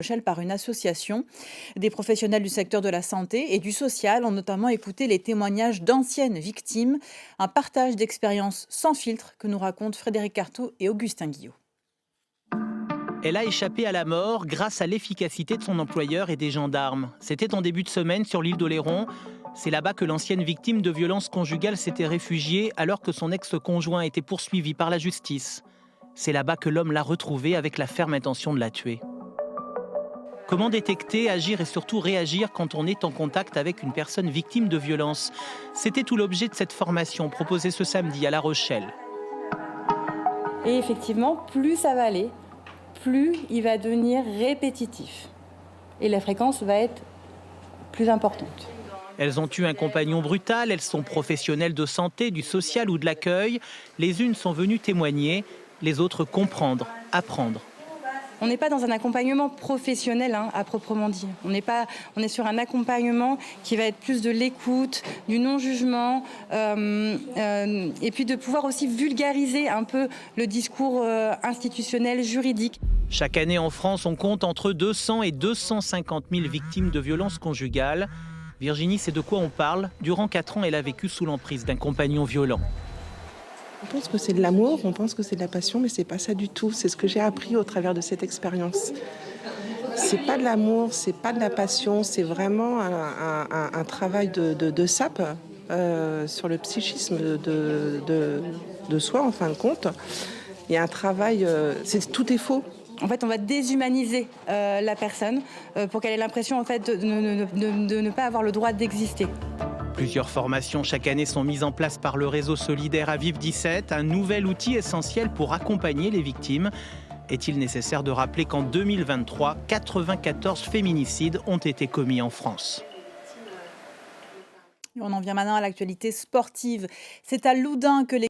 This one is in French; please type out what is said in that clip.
Rochelle par une association. Des professionnels du secteur de la santé et du social ont notamment écouté les témoignages d'anciennes victimes, un partage d'expériences sans filtre que nous racontent Frédéric Carteau et Augustin Guillot. Elle a échappé à la mort grâce à l'efficacité de son employeur et des gendarmes. C'était en début de semaine sur l'île d'Oléron. C'est là-bas que l'ancienne victime de violences conjugales s'était réfugiée alors que son ex-conjoint était poursuivi par la justice. C'est là-bas que l'homme l'a retrouvée avec la ferme intention de la tuer. Comment détecter, agir et surtout réagir quand on est en contact avec une personne victime de violence? C'était tout l'objet de cette formation proposée ce samedi à La Rochelle. Et effectivement, plus ça va aller, plus il va devenir répétitif. Et la fréquence va être plus importante. Elles ont eu un compagnon brutal, elles sont professionnelles de santé, du social ou de l'accueil. Les unes sont venues témoigner, les autres comprendre, apprendre. On n'est pas dans un accompagnement professionnel à proprement dit. On est sur un accompagnement qui va être plus de l'écoute, du non-jugement, et puis de pouvoir aussi vulgariser un peu le discours institutionnel, juridique. Chaque année en France, on compte entre 200 et 250 000 victimes de violences conjugales. Virginie sait de quoi on parle. Durant 4 ans, elle a vécu sous l'emprise d'un compagnon violent. On pense que c'est de l'amour, on pense que c'est de la passion, mais c'est pas ça du tout. C'est ce que j'ai appris au travers de cette expérience. C'est pas de l'amour, c'est pas de la passion, c'est vraiment un travail de sape sur le psychisme de soi, en fin de compte. Il y a un travail, tout est faux. En fait, on va déshumaniser la personne pour qu'elle ait l'impression en fait, de ne pas avoir le droit d'exister. Plusieurs formations chaque année sont mises en place par le réseau solidaire Aviv 17, un nouvel outil essentiel pour accompagner les victimes. Est-il nécessaire de rappeler qu'en 2023, 94 féminicides ont été commis en France? Et on en vient maintenant à l'actualité sportive. C'est à Loudun que les